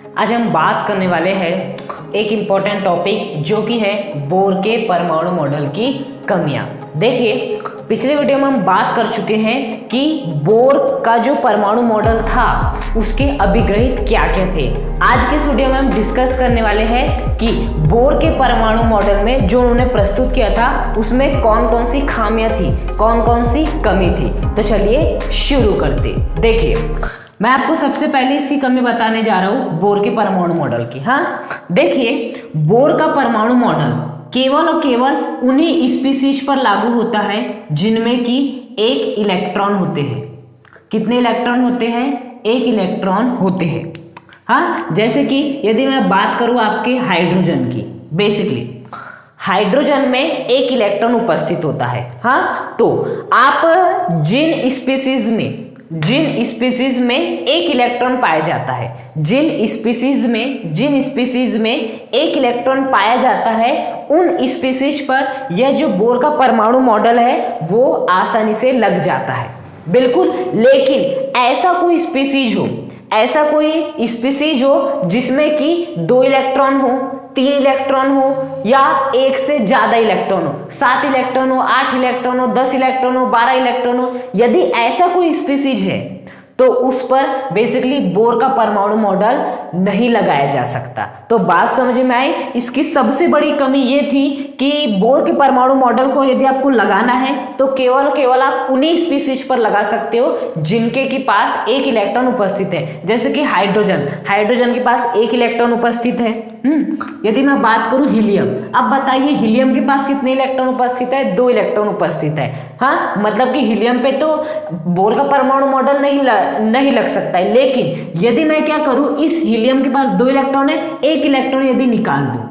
आज हम बात करने वाले हैं एक इम्पॉर्टेंट टॉपिक जो कि है बोर के परमाणु मॉडल की कमियां। देखिए, पिछले वीडियो में हम बात कर चुके हैं कि बोर का जो परमाणु मॉडल था उसके अभिग्रहित क्या क्या थे। आज के इस वीडियो में हम डिस्कस करने वाले हैं कि बोर के परमाणु मॉडल में जो उन्होंने प्रस्तुत किया था उसमें कौन कौन सी खामियां थी, कौन कौन सी कमी थी। तो चलिए शुरू करते। देखिए, मैं आपको सबसे पहले इसकी कमी बताने जा रहा हूं बोर के परमाणु मॉडल की। हाँ, देखिए, बोर का परमाणु मॉडल केवल और केवल उन्हीं स्पीसीज पर लागू होता है जिनमें कि एक इलेक्ट्रॉन होते हैं। कितने इलेक्ट्रॉन होते हैं? एक इलेक्ट्रॉन होते हैं। हाँ, जैसे कि यदि मैं बात करूं आपके हाइड्रोजन की, बेसिकली हाइड्रोजन में एक इलेक्ट्रॉन उपस्थित होता है। हाँ, तो आप जिन स्पीसीज में एक इलेक्ट्रॉन पाया जाता है, जिन स्पीसीज में एक इलेक्ट्रॉन पाया जाता है, उन स्पीसीज पर यह जो बोर का परमाणु मॉडल है वो आसानी से लग जाता है। बिल्कुल, लेकिन ऐसा कोई स्पीसीज हो जिसमें कि 2 इलेक्ट्रॉन हो, 3 इलेक्ट्रॉन हो या एक से ज्यादा इलेक्ट्रॉन हो, 7 इलेक्ट्रॉन हो, 8 इलेक्ट्रॉन हो, 10 इलेक्ट्रॉन हो, 12 इलेक्ट्रॉन हो, यदि ऐसा कोई स्पीसीज है तो उस पर बेसिकली बोर का परमाणु मॉडल नहीं लगाया जा सकता। तो बात समझ में आई। इसकी सबसे बड़ी कमी ये थी कि बोर के परमाणु मॉडल को यदि आपको लगाना है तो केवल आप उन्हीं स्पीसीज पर लगा सकते हो जिनके के पास एक इलेक्ट्रॉन उपस्थित है। जैसे कि हाइड्रोजन के पास एक इलेक्ट्रॉन उपस्थित है। यदि मैं बात करूं हीलियम, अब बताइए हीलियम के पास कितने इलेक्ट्रॉन उपस्थित है? 2 इलेक्ट्रॉन उपस्थित है। हाँ, मतलब कि हीलियम पे तो बोर का परमाणु मॉडल नहीं लग सकता है। लेकिन यदि मैं क्या करूं, इस हीलियम के पास 2 इलेक्ट्रॉन है, एक इलेक्ट्रॉन यदि निकाल दूं,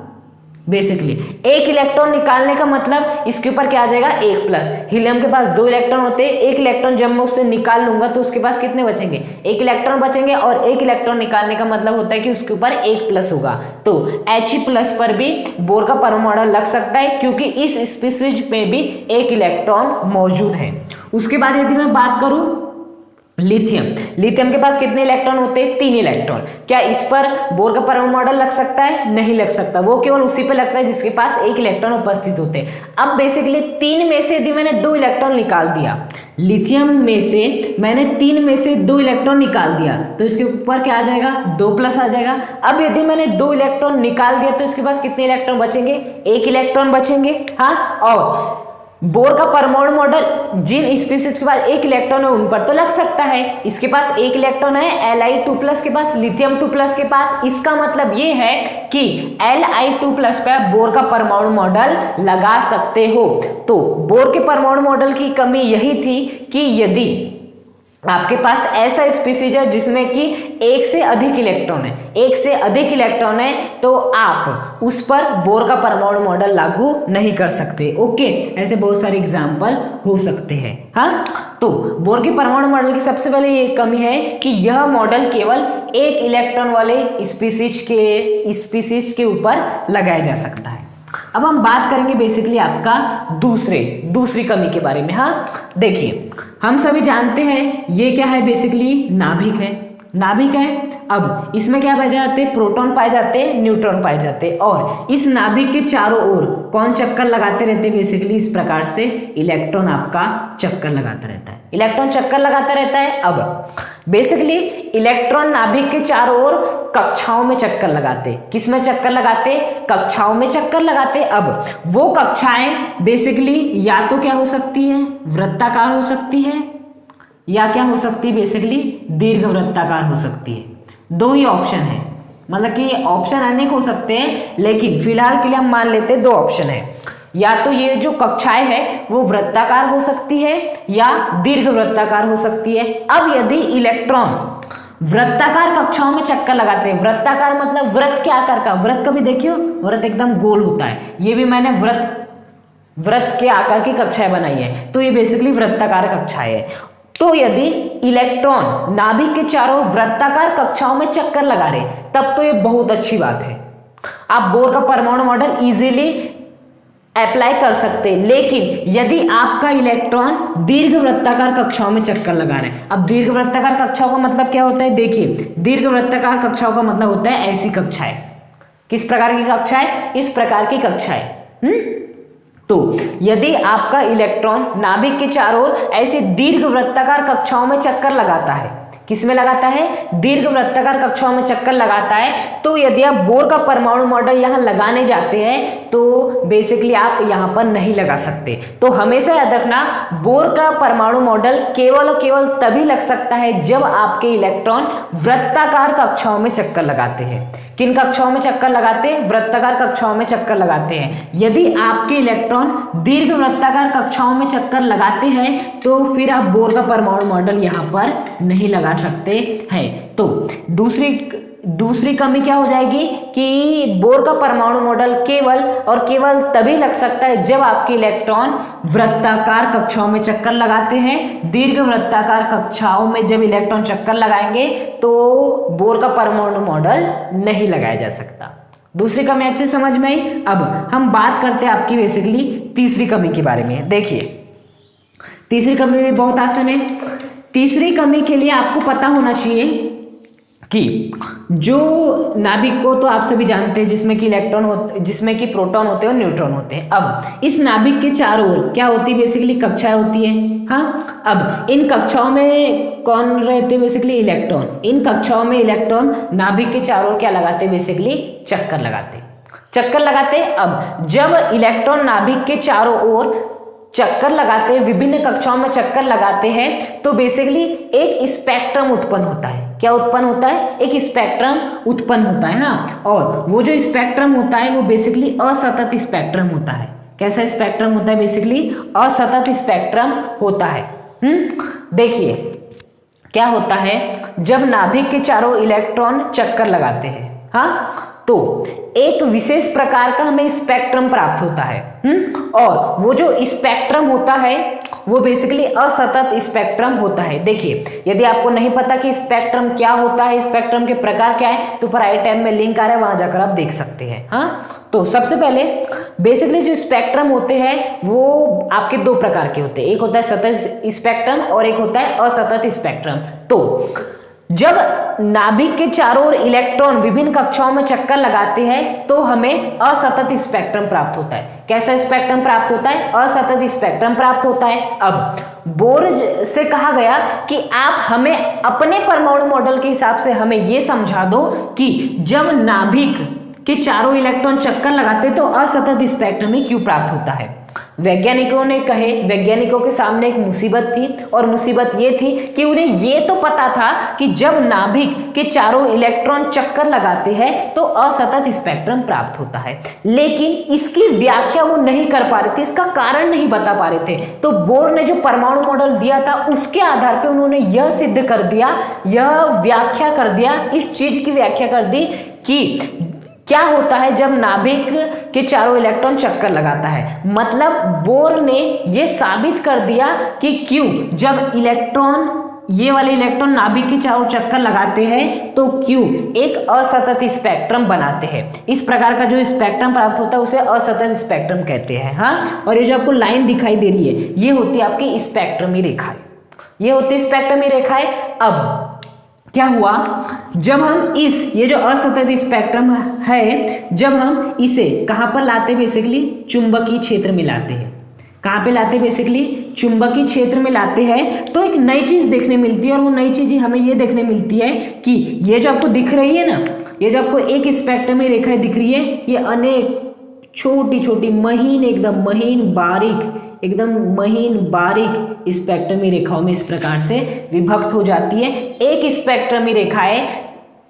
बेसिकली एक इलेक्ट्रॉन निकालने का मतलब इसके ऊपर क्या आ जाएगा? 1+। हीलियम के पास 2 इलेक्ट्रॉन होते हैं, एक इलेक्ट्रॉन जब मैं उससे निकाल लूंगा तो उसके पास कितने बचेंगे? 1 इलेक्ट्रॉन बचेंगे, और एक इलेक्ट्रॉन निकालने का मतलब होता है कि उसके ऊपर 1+ होगा। तो He+ पर भी बोर का परमाणु मॉडल लग सकता है क्योंकि इस स्पीसीज में भी एक इलेक्ट्रॉन मौजूद है। उसके बाद यदि मैं बात करूं लिथियम के पास कितने इलेक्ट्रॉन होते हैं? 3 इलेक्ट्रॉन। क्या इस पर बोर का परमाणु मॉडल लग सकता है? नहीं लग सकता। वो केवल उसी पे लगता है जिसके पास एक इलेक्ट्रॉन उपस्थित होते हैं। अब बेसिकली 3 में से यदि मैंने 2 इलेक्ट्रॉन निकाल दिया, लिथियम में से मैंने 3 में से 2 इलेक्ट्रॉन निकाल दिया तो इसके ऊपर क्या आ जाएगा? 2+ आ जाएगा। अब यदि मैंने 2 इलेक्ट्रॉन निकाल दिया तो इसके पास कितने इलेक्ट्रॉन बचेंगे? 1 इलेक्ट्रॉन बचेंगे। हाँ, और बोर का परमाणु मॉडल जिन स्पीसीज के पास एक इलेक्ट्रॉन है उन पर तो लग सकता है। इसके पास एक इलेक्ट्रॉन है Li2+ के पास, लिथियम 2+ के पास। इसका मतलब ये है कि Li2+ पे बोर का परमाणु मॉडल लगा सकते हो। तो बोर के परमाणु मॉडल की कमी यही थी कि यदि आपके पास ऐसा स्पीसीज है जिसमें कि एक से अधिक इलेक्ट्रॉन है तो आप उस पर बोर का परमाणु मॉडल लागू नहीं कर सकते। ओके, ऐसे बहुत सारे एग्जाम्पल हो सकते हैं। हाँ, तो बोर के परमाणु मॉडल की सबसे पहले ये कमी है कि यह मॉडल केवल एक इलेक्ट्रॉन वाले स्पीसीज के ऊपर लगाया जा सकता है। अब हम बात करेंगे बेसिकली आपका दूसरी कमी के बारे में। हाँ, देखिए, हम सभी जानते हैं ये क्या है? बेसिकली नाभिक है। अब इसमें क्या पाए जाते हैं? प्रोटॉन पाए जाते हैं, न्यूट्रॉन पाए जाते हैं, और इस नाभिक के चारों ओर कौन चक्कर लगाते रहते हैं? बेसिकली इस प्रकार से इलेक्ट्रॉन आपका चक्कर लगाता रहता है। अब बेसिकली इलेक्ट्रॉन नाभिक के चारों ओर कक्षाओं में चक्कर लगाते। किस में चक्कर लगाते? कक्षाओं में चक्कर लगाते। अब वो कक्षाएं बेसिकली या तो क्या हो सकती हैं? वृत्ताकार हो सकती है, या क्या हो सकती है? बेसिकली दीर्घ वृत्ताकार हो सकती है। 2 ही ऑप्शन है, मतलब कि ऑप्शन अनेक हो सकते हैं, लेकिन फिलहाल के लिए हम मान लेते हैं 2 ऑप्शन है। या तो ये जो कक्षाएं है वो वृत्ताकार हो सकती है या दीर्घ वृत्ताकार हो सकती है। अब यदि इलेक्ट्रॉन वृत्ताकार कक्षाओं में चक्कर लगाते हैं, वृत्ताकार मतलब वृत्त के आकार का, वृत्त कभी देखियो, वृत्त एकदम गोल होता है। ये भी मैंने वृत्त के आकार की कक्षाएं बनाई है, तो ये बेसिकली वृत्ताकार कक्षाएं है। तो यदि इलेक्ट्रॉन नाभिक के चारों वृत्ताकार कक्षाओं में चक्कर लगा रहे तब तो ये बहुत अच्छी बात है। आप बोर का परमाणु मॉडल इजीली अप्लाई कर सकते। लेकिन यदि आपका इलेक्ट्रॉन दीर्घवृत्ताकार कक्षाओं में चक्कर लगा रहे हैं, अब दीर्घवृत्ताकार कक्षाओं का मतलब क्या होता है, देखिए दीर्घवृत्ताकार कक्षाओं का मतलब होता है ऐसी कक्षाएं। किस प्रकार की कक्षाएं, इस प्रकार की कक्षाएं। तो यदि आपका इलेक्ट्रॉन नाभिक के चारों ओर ऐसे दीर्घवृत्ताकार कक्षाओं में चक्कर लगाता है, किसमें लगाता है, दीर्घवृत्ताकार कक्षाओं में चक्कर लगाता है, तो यदि आप बोर का परमाणु मॉडल यहां लगाने जाते हैं तो बेसिकली आप यहां पर नहीं लगा सकते। तो हमेशा याद रखना, बोर का परमाणु मॉडल केवल और केवल तभी लग सकता है जब आपके इलेक्ट्रॉन वृत्ताकार कक्षाओं में चक्कर लगाते हैं। किन कक्षाओं में चक्कर लगाते हैं, वृत्ताकार कक्षाओं में चक्कर लगाते हैं। यदि आपके इलेक्ट्रॉन दीर्घ वृत्ताकार कक्षाओं में चक्कर लगाते हैं तो फिर आप बोर का परमाणु मॉडल यहां पर नहीं लगा सकते हैं। तो दूसरी कमी क्या हो जाएगी कि बोर का परमाणु मॉडल केवल और केवल तभी लग सकता है जब आपके इलेक्ट्रॉन वृत्ताकार कक्षाओं में चक्कर लगाते हैं। दीर्घ वृत्ताकार कक्षाओं में जब इलेक्ट्रॉन चक्कर लगाएंगे तो बोर का परमाणु मॉडल नहीं लगाया जा सकता। दूसरी कमी अच्छे समझ में आई। अब हम बात करते हैं आपकी बेसिकली तीसरी कमी के बारे में। देखिए तीसरी कमी भी बहुत आसान है। तीसरी कमी के लिए आपको पता होना चाहिए कि जो नाभिक को तो आप सभी जानते हैं जिसमें कि इलेक्ट्रॉन होते, जिसमें कि प्रोटॉन होते हैं और न्यूट्रॉन होते हैं। अब इस नाभिक के चारों ओर क्या होती है, बेसिकली कक्षाएं होती है। हाँ, अब इन कक्षाओं में कौन रहते हैं, बेसिकली इलेक्ट्रॉन। इन कक्षाओं में इलेक्ट्रॉन नाभिक के चारों ओर क्या लगाते हैं, बेसिकली चक्कर लगाते। अब जब इलेक्ट्रॉन नाभिक के चारों ओर चक्कर लगाते हैं, विभिन्न कक्षाओं में चक्कर लगाते हैं, तो बेसिकली एक स्पेक्ट्रम उत्पन्न होता है। क्या उत्पन्न होता है, एक स्पेक्ट्रम उत्पन्न होता है। हाँ, और वो जो स्पेक्ट्रम होता है वो बेसिकली असतत स्पेक्ट्रम होता है। कैसा स्पेक्ट्रम होता है, बेसिकली असतत स्पेक्ट्रम होता है। देखिए क्या होता है, जब नाभिक के चारों इलेक्ट्रॉन चक्कर लगाते हैं, हाँ, तो एक विशेष प्रकार का हमें स्पेक्ट्रम प्राप्त होता है। और वो जो स्पेक्ट्रम होता है वो बेसिकली असतत स्पेक्ट्रम होता है। देखिए यदि आपको नहीं पता कि स्पेक्ट्रम क्या होता है, स्पेक्ट्रम के प्रकार क्या है, तो ऊपर आई टैब में लिंक आ रहा है, वहां जाकर आप देख सकते हैं। हाँ, तो सबसे पहले बेसिकली जो स्पेक्ट्रम होते हैं वो आपके दो प्रकार के होते हैं। एक होता है सतत स्पेक्ट्रम और एक होता है असतत स्पेक्ट्रम। तो जब नाभिक के चारों ओर इलेक्ट्रॉन विभिन्न कक्षाओं में चक्कर लगाते हैं तो हमें असतत स्पेक्ट्रम प्राप्त होता है। कैसा स्पेक्ट्रम प्राप्त होता है, असतत स्पेक्ट्रम प्राप्त होता है। अब बोर से कहा गया कि आप हमें अपने परमाणु मॉडल के हिसाब से हमें यह समझा दो कि जब नाभिक के चारों इलेक्ट्रॉन चक्कर लगाते तो असतत स्पेक्ट्रम ही क्यों प्राप्त होता है। वैज्ञानिकों के सामने एक मुसीबत थी, और मुसीबत ये थी कि उन्हें ये तो पता था कि जब नाभिक के चारों इलेक्ट्रॉन चक्कर लगाते हैं तो असतत स्पेक्ट्रम प्राप्त होता है, लेकिन इसकी व्याख्या वो नहीं कर पा रहे थे, इसका कारण नहीं बता पा रहे थे। तो बोर ने जो परमाणु मॉडल दिया था उसके आधार पर उन्होंने यह सिद्ध कर दिया, यह व्याख्या कर दिया, इस चीज की व्याख्या कर दी कि क्या होता है जब नाभिक के चारों इलेक्ट्रॉन चक्कर लगाता है। मतलब बोर ने यह साबित कर दिया कि क्यों जब इलेक्ट्रॉन, ये वाले इलेक्ट्रॉन नाभिक के चारों चक्कर लगाते हैं तो क्यों एक असतत स्पेक्ट्रम बनाते हैं। इस प्रकार का जो स्पेक्ट्रम प्राप्त होता है उसे असतत स्पेक्ट्रम कहते हैं। हाँ, और ये जो आपको लाइन दिखाई दे रही है ये होती है आपकी स्पेक्ट्रमी रेखाएं, ये होती है स्पेक्ट्रमी रेखाएं। अब क्या हुआ, जब हम ये जो असतत स्पेक्ट्रम है, जब हम इसे कहां पर लाते, बेसिकली चुंबकीय क्षेत्र में लाते हैं। कहां पे लाते, बेसिकली चुंबकीय क्षेत्र में लाते हैं, तो एक नई चीज देखने मिलती है। और वो नई चीज हमें ये देखने मिलती है कि ये जो आपको दिख रही है ना, ये जो आपको एक स्पेक्ट्रमी रेखाएं दिख रही है, ये अनेक छोटी छोटी महीन, एकदम महीन बारीक स्पेक्ट्रमी रेखाओं में इस प्रकार से विभक्त हो जाती है। एक स्पेक्ट्रमी रेखाएं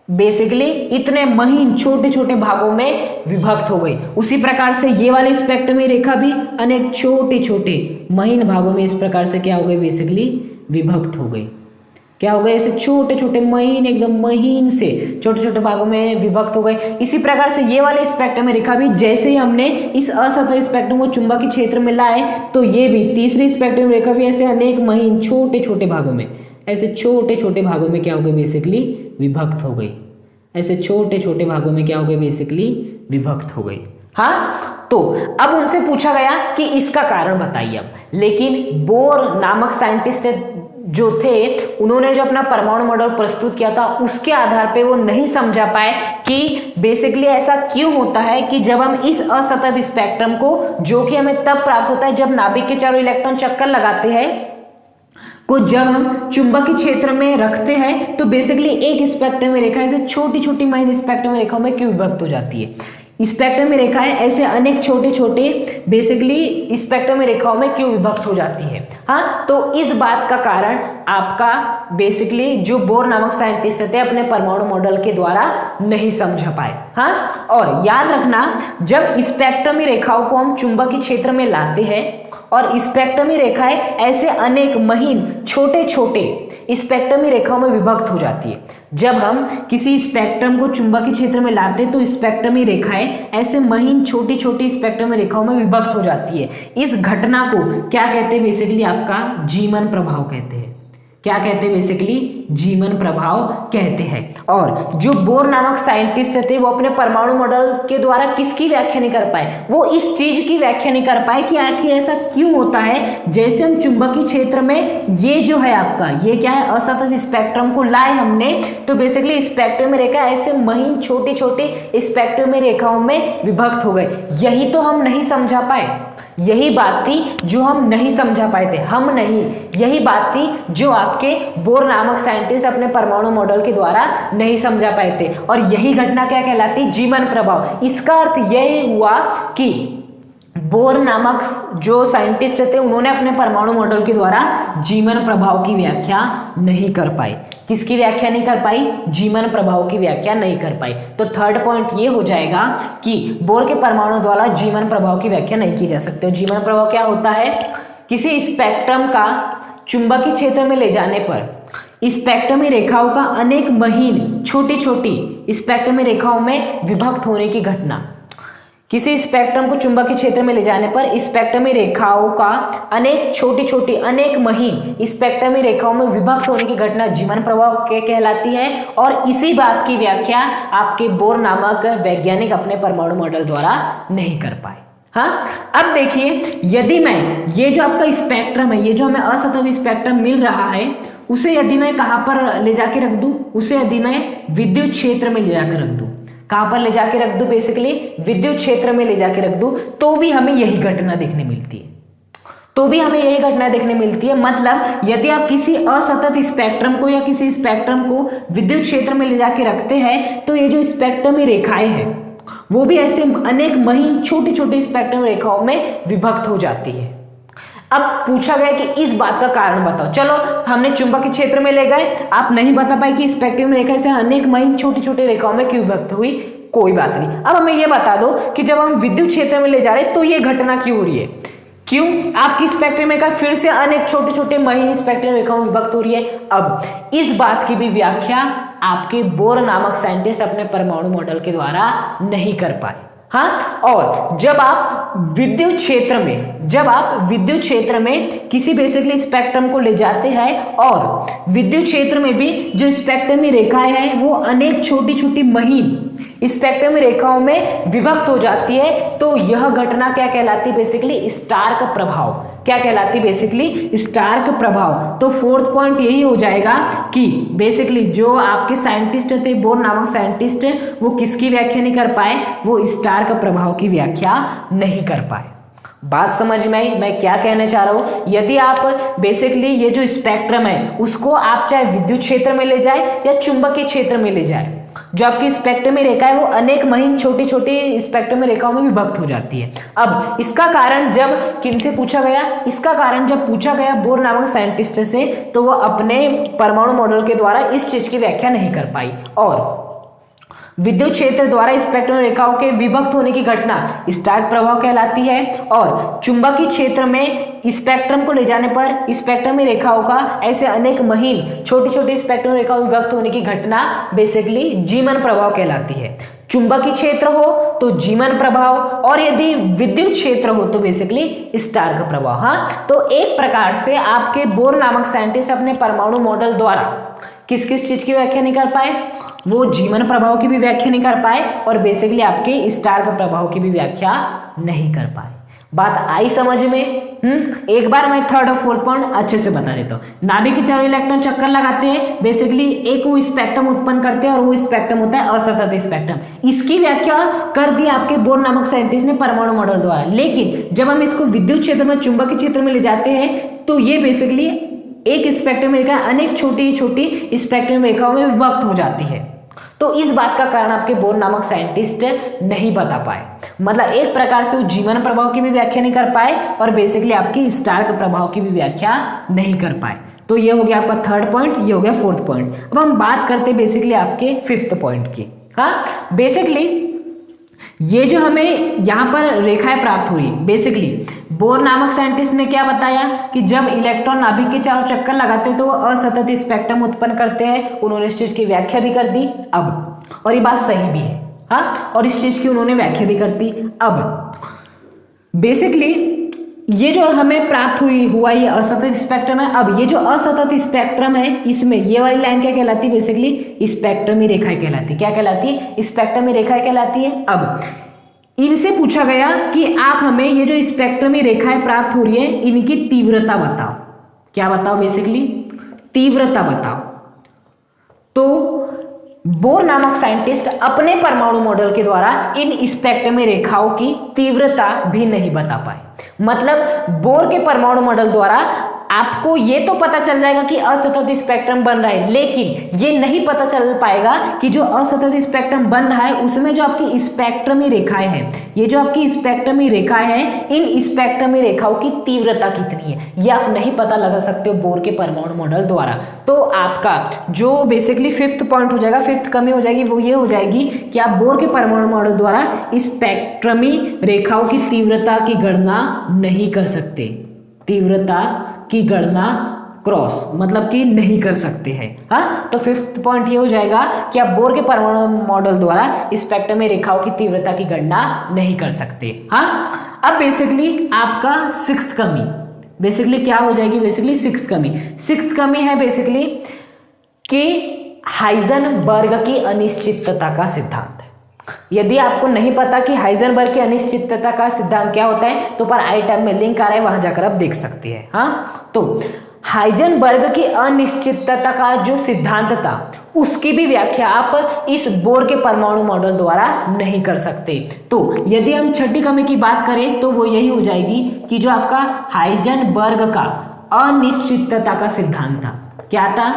बेसिकली इतने महीन छोटे छोटे भागों में विभक्त हो गई। उसी प्रकार से ये वाली स्पेक्ट्रमी रेखा भी अनेक छोटे छोटे महीन भागों में इस प्रकार से क्या हो गई, बेसिकली विभक्त हो गई। क्या हो गए, ऐसे छोटे छोटे महीन, एकदम महीन से छोटे छोटे भागों में विभक्त हो गए। इसी प्रकार से ये वाले स्पेक्ट्रम रेखा भी जैसे ही हमने इस असतत स्पेक्ट्रम को चुंबकीय क्षेत्र में लाए तो ये भी तीसरी स्पेक्ट्रम रेखा भी ऐसे अनेक महीन छोटे छोटे भागों में, ऐसे छोटे छोटे भागों में क्या हो गई, बेसिकली विभक्त हो गई। ऐसे छोटे छोटे भागों में क्या हो गई, बेसिकली विभक्त हो गई। हाँ, तो अब उनसे पूछा गया कि इसका कारण बताइए अब, लेकिन बोर नामक साइंटिस्ट जो थे उन्होंने जो अपना परमाणु मॉडल प्रस्तुत किया था उसके आधार पे वो नहीं समझा पाए कि बेसिकली ऐसा क्यों होता है कि जब हम इस असतत स्पेक्ट्रम को, जो कि हमें तब प्राप्त होता है जब नाभिक के चारों इलेक्ट्रॉन चक्कर लगाते हैं, को जब हम चुंबकीय क्षेत्र में रखते हैं तो बेसिकली एक स्पेक्ट्रम में रेखा ऐसे छोटी छोटी माइनर स्पेक्ट्रम रेखाओं में क्यों विभक्त हो जाती है। स्पेक्ट्रम में रेखाएं ऐसे अनेक छोटे छोटे बेसिकली स्पेक्ट्रम में रेखाओं में क्यों विभक्त हो जाती है। हाँ, तो इस बात का कारण आपका बेसिकली जो बोर नामक साइंटिस्ट थे अपने परमाणु मॉडल के द्वारा नहीं समझ पाए। हाँ, और याद रखना जब स्पेक्ट्रमी रेखाओं को हम चुंबकीय क्षेत्र में लाते हैं और स्पेक्ट्रमी रेखाएं ऐसे अनेक महीन छोटे छोटे स्पेक्ट्रमी रेखाओं में विभक्त हो जाती है। जब हम किसी स्पेक्ट्रम को चुंबकीय क्षेत्र में लाते हैं तो स्पेक्ट्रमी रेखाएं ऐसे महीन छोटी छोटी स्पेक्ट्रमी रेखाओं में विभक्त हो जाती है। इस घटना को क्या कहते हैं? बेसिकली आपका जीमन प्रभाव कहते हैं। क्या कहते हैं? बेसिकली जीमन प्रभाव कहते हैं। और जो बोर नामक साइंटिस्ट थे वो अपने परमाणु मॉडल के द्वारा किसकी व्याख्या नहीं कर पाए? वो इस चीज की व्याख्या नहीं कर पाए कि आखिर ऐसा क्यों होता है। जैसे हम चुंबकीय क्षेत्र में ये जो है आपका ये क्या है, असतत स्पेक्ट्रम को लाए हमने, तो बेसिकली स्पेक्ट्रम में रेखा ऐसे महीन छोटी छोटी स्पेक्ट्रम में रेखाओं में विभक्त हो गए। यही तो हम नहीं समझा पाए, यही बात थी जो हम नहीं समझा पाए थे। हम नहीं, यही बात थी जो आपके बोर नामक साइंटिस्ट अपने परमाणु मॉडल के द्वारा नहीं समझा पाए थे। और यही घटना क्या कहलाती? जीमन प्रभाव। इसका अर्थ यह हुआ कि बोर नामक जो साइंटिस्ट थे उन्होंने अपने परमाणु मॉडल के द्वारा जीमन प्रभाव की व्याख्या नहीं कर पाई। किसकी व्याख्या नहीं कर पाई? जीमन प्रभाव की व्याख्या नहीं कर पाई। तो थर्ड पॉइंट ये हो जाएगा कि बोर के परमाणु द्वारा जीमन प्रभाव की व्याख्या नहीं की जा सकती। जीमन प्रभाव क्या होता है? किसी स्पेक्ट्रम का चुंबकीय क्षेत्र में ले जाने पर स्पेक्ट्रमी रेखाओं का अनेक महीन छोटी छोटी स्पेक्ट्रमी रेखाओं में विभक्त होने की घटना। किसी स्पेक्ट्रम को चुंबकीय क्षेत्र में ले जाने पर स्पेक्ट्रमी रेखाओं का अनेक छोटी छोटी अनेक महीन स्पेक्ट्रमी रेखाओं में विभक्त होने की घटना जीमन प्रभाव कहलाती है। और इसी बात की व्याख्या आपके बोर नामक वैज्ञानिक अपने परमाणु मॉडल द्वारा नहीं कर पाए। हाँ, अब देखिए यदि मैं ये जो आपका स्पेक्ट्रम है, ये जो हमें असतत स्पेक्ट्रम मिल रहा है, उसे यदि मैं कहाँ पर ले जाके रख दूं, उसे यदि मैं विद्युत क्षेत्र में ले जाकर रख दूं, कहां पर ले जाके रख दूं? बेसिकली विद्युत क्षेत्र में ले जाके रख दूं, तो भी हमें यही घटना देखने मिलती है। तो भी हमें यही घटना देखने मिलती है। मतलब यदि आप किसी असतत स्पेक्ट्रम को या किसी स्पेक्ट्रम को विद्युत क्षेत्र में ले जाके रखते हैं तो ये जो स्पेक्ट्रमी रेखाएं हैं वो भी ऐसे अनेक महीन छोटी छोटी स्पेक्ट्रम रेखाओं में विभक्त हो जाती है। अब पूछा गया कि इस बात का कारण बताओ। चलो हमने चुंबकीय क्षेत्र में ले गए, आप नहीं बता पाए कि स्पेक्ट्रम रेखा से अनेक महीन छोटी छोटी रेखाओं में क्यों विभक्त हुई, कोई बात नहीं। अब हमें यह बता दो कि जब हम विद्युत क्षेत्र में ले जा रहे हैं तो ये घटना क्यों हो रही है? क्यों आपकी स्पेक्ट्रम रेखा फिर से अनेक छोटे छोटे महीन स्पेक्ट्रम रेखाओं में विभक्त हो रही है? अब इस बात की भी व्याख्या आपके बोर नामक साइंटिस्ट अपने परमाणु मॉडल के द्वारा नहीं कर पाए। हाँ, और जब आप विद्युत क्षेत्र में किसी बेसिकली स्पेक्ट्रम को ले जाते हैं और विद्युत क्षेत्र में भी जो स्पेक्ट्रमी रेखाएं हैं वो अनेक छोटी छोटी महीन स्पेक्ट्रमी रेखाओं में विभक्त हो जाती है, तो यह घटना क्या कहलाती है? बेसिकली स्टार्क प्रभाव। क्या कहलाती है? बेसिकली स्टार्क प्रभाव। तो फोर्थ पॉइंट यही हो जाएगा कि बेसिकली जो आपके साइंटिस्ट थे, बोर नामक साइंटिस्ट, वो किसकी व्याख्या नहीं कर पाए? वो स्टार्क प्रभाव की व्याख्या नहीं कर पाए। बात समझ में आई मैं क्या कहना चाह रहा हूं? यदि आप बेसिकली ये जो स्पेक्ट्रम है उसको आप चाहे विद्युत क्षेत्र में ले जाए या चुंबकीय क्षेत्र में ले जाए, जो आपकी स्पेक्ट्रमी रेखा है वो अनेक महीन छोटी छोटी स्पेक्ट्रमी रेखाओं में विभक्त हो जाती है। अब इसका कारण जब किनसे पूछा गया? इसका कारण जब पूछा गया बोर नामक साइंटिस्ट से, तो वो अपने परमाणु मॉडल के द्वारा इस चीज की व्याख्या नहीं कर पाई। और विद्युत क्षेत्र द्वारा स्पेक्ट्रम रेखाओं के विभक्त होने की घटना स्टार्क प्रभाव कहलाती है। और चुंबकीय क्षेत्र में स्पेक्ट्रम को ले जाने पर स्पेक्ट्रमी रेखाओं का ऐसे अनेक महीन छोटी छोटी स्पेक्ट्रम रेखाओं में विभक्त होने की घटना बेसिकली जीमन प्रभाव कहलाती है। चुंबकीय क्षेत्र हो तो जीमन प्रभाव, और यदि विद्युत क्षेत्र हो तो बेसिकली स्टार्क प्रभाव। हाँ, तो एक प्रकार से आपके बोर नामक साइंटिस्ट अपने परमाणु मॉडल द्वारा किस किस चीज की व्याख्या नहीं कर पाए? वो जीवन प्रभाव की भी व्याख्या नहीं कर पाए और बेसिकली आपके स्टार्क प्रभाव की भी व्याख्या नहीं कर पाए। बात आई समझ में? एक बार मैं थर्ड और फोर्थ पॉइंट अच्छे से बता देता हूँ। नाभिक के चारों इलेक्ट्रॉन चक्कर लगाते हैं, बेसिकली एक वो स्पेक्ट्रम उत्पन्न करते हैं और वो स्पेक्ट्रम होता है असतत स्पेक्ट्रम। इसकी व्याख्या कर दी आपके बोर नामक साइंटिस्ट ने परमाणु मॉडल द्वारा। लेकिन जब हम इसको विद्युत क्षेत्र में, चुंबकीय क्षेत्र में ले जाते हैं तो ये बेसिकली एक स्पेक्ट्रम रेखा अनेक छोटी छोटी स्पेक्ट्रम रेखाओं में विभक्त हो जाती है। तो इस बात का कारण आपके बोर नामक साइंटिस्ट नहीं बता पाए। मतलब एक प्रकार से वो जीवन प्रभाव की भी व्याख्या नहीं कर पाए और बेसिकली आपकी स्टार्क प्रभाव की भी व्याख्या नहीं कर पाए। तो ये हो गया आपका थर्ड पॉइंट, ये हो गया फोर्थ पॉइंट। अब हम बात करते हैं बेसिकली आपके फिफ्थ पॉइंट की। हाँ, बेसिकली ये जो हमें यहाँ पर रेखाएं प्राप्त हुई, बेसिकली बोर नामक साइंटिस्ट ने क्या बताया कि जब इलेक्ट्रॉन नाभिक के चारों चक्कर लगाते हैं तो वो असतत स्पेक्ट्रम उत्पन्न करते हैं। उन्होंने इस चीज की व्याख्या भी कर दी अब, और ये बात सही भी है। हाँ, और इस चीज की उन्होंने व्याख्या भी कर दी अब। बेसिकली ये जो हमें प्राप्त हुआ ये असतत स्पेक्ट्रम है। अब ये जो असतत स्पेक्ट्रम है, इसमें ये वाली लाइन क्या कहलाती है? बेसिकली स्पेक्ट्रमी रेखाएं कहलाती है। क्या कहलाती है? स्पेक्ट्रमी रेखाएं कहलाती है। अब इनसे पूछा गया कि आप हमें ये जो स्पेक्ट्रमी रेखाएं प्राप्त हो रही है इनकी तीव्रता बताओ। क्या बताओ? बेसिकली तीव्रता बताओ। तो बोर नामक साइंटिस्ट अपने परमाणु मॉडल के द्वारा इन स्पेक्ट्रमी रेखाओं की तीव्रता भी नहीं बता पाए। मतलब बोर के परमाणु मॉडल द्वारा आपको ये तो पता चल जाएगा कि असतत स्पेक्ट्रम बन रहा है, लेकिन ये नहीं पता चल पाएगा कि जो असतत स्पेक्ट्रम बन रहा है उसमें जो आपकी स्पेक्ट्रमी रेखाएं हैं, ये जो आपकी स्पेक्ट्रमी रेखाएं हैं, इन स्पेक्ट्रमी रेखाओं की तीव्रता कितनी है ये आप नहीं पता लगा सकते हो बोर के परमाणु मॉडल द्वारा। तो आपका जो बेसिकली फिफ्थ पॉइंट हो जाएगा, फिफ्थ कमी हो जाएगी, वो ये हो जाएगी कि आप बोर के परमाणु मॉडल द्वारा स्पेक्ट्रमी रेखाओं की तीव्रता की गणना नहीं कर सकते। तीव्रता की गणना क्रॉस मतलब कि नहीं कर सकते हैं। हाँ, तो फिफ्थ पॉइंट ये हो जाएगा कि आप बोर के परमाणु मॉडल द्वारा स्पेक्ट्रमी रेखाओं की तीव्रता की गणना नहीं कर सकते। हाँ, अब बेसिकली आपका सिक्स्थ कमी बेसिकली क्या हो जाएगी? बेसिकली सिक्स्थ कमी है बेसिकली कि हाइजेनबर्ग की अनिश्चितता का सिद्धांत। यदि आपको नहीं पता कि हाइजेनबर्ग की अनिश्चितता का सिद्धांत क्या होता है तो पर आई टैब में लिंक आ रहा है, वहां जाकर आप देख सकते हैं। हाँ, तो हाइजेनबर्ग की अनिश्चितता का जो सिद्धांत था उसकी भी व्याख्या आप इस बोर के परमाणु मॉडल द्वारा नहीं कर सकते। तो यदि हम छठी कमी की बात करें तो वो यही हो जाएगी कि जो आपका हाइजेनबर्ग का अनिश्चितता का सिद्धांत था, क्या था?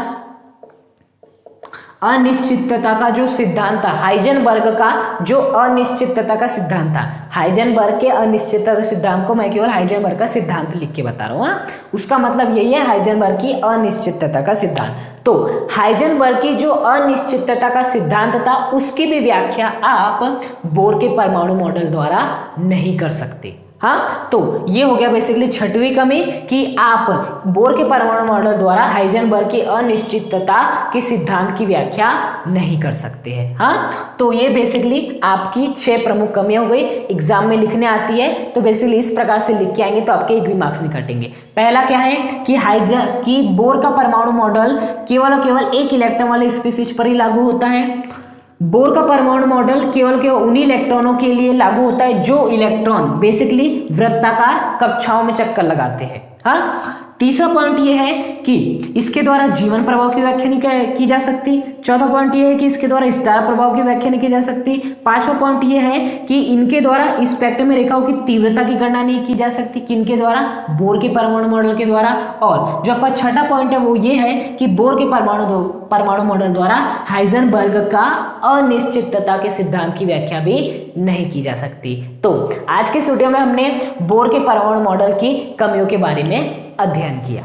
अनिश्चितता का जो सिद्धांत था, हाइजेनबर्ग का जो अनिश्चितता का सिद्धांत था, हाइजेनबर्ग के अनिश्चितता सिद्धांत को मैं केवल हाइजेनबर्ग का सिद्धांत लिख के बता रहा हूं। हाँ, उसका मतलब यही है हाइजेनबर्ग की अनिश्चितता का सिद्धांत। तो हाइजेनबर्ग की जो अनिश्चितता का सिद्धांत था उसकी भी व्याख्या आप बोर के परमाणु मॉडल द्वारा नहीं कर सकते। हाँ, तो ये हो गया बेसिकली छठवीं कमी कि आप बोर के परमाणु मॉडल द्वारा हाइजेनबर्ग की अनिश्चितता के सिद्धांत की व्याख्या नहीं कर सकते हैं। हाँ, तो ये बेसिकली आपकी 6 प्रमुख कमियां हो गई, एग्जाम में लिखने आती है। तो बेसिकली इस प्रकार से लिख के आएंगे तो आपके एक भी मार्क्स नहीं कटेंगे। पहला क्या है कि बोर का परमाणु मॉडल केवल और केवल एक इलेक्ट्रॉन वाले स्पीशीज पर ही लागू होता है। बोर का परमाणु मॉडल केवल उन्हीं इलेक्ट्रॉनों के लिए लागू होता है जो इलेक्ट्रॉन बेसिकली वृत्ताकार कक्षाओं में चक्कर लगाते हैं। हाँ, तीसरा पॉइंट ये है कि इसके द्वारा जीवन प्रभाव की व्याख्या नहीं की जा सकती। चौथा पॉइंट ये है कि इसके द्वारा स्टार प्रभाव की व्याख्या नहीं की जा सकती। पांचवा पॉइंट ये है कि इनके द्वारा स्पेक्ट्रमी रेखाओं की तीव्रता की गणना नहीं की जा सकती। किनके द्वारा? बोर के परमाणु मॉडल के द्वारा। और जो आपका छठा पॉइंट है वो ये है कि बोर के परमाणु मॉडल द्वारा हाइजेनबर्ग का अनिश्चितता के सिद्धांत की व्याख्या भी नहीं की जा सकती। तो आज के वीडियो में हमने बोर के परमाणु मॉडल की कमियों के बारे में अध्ययन किया।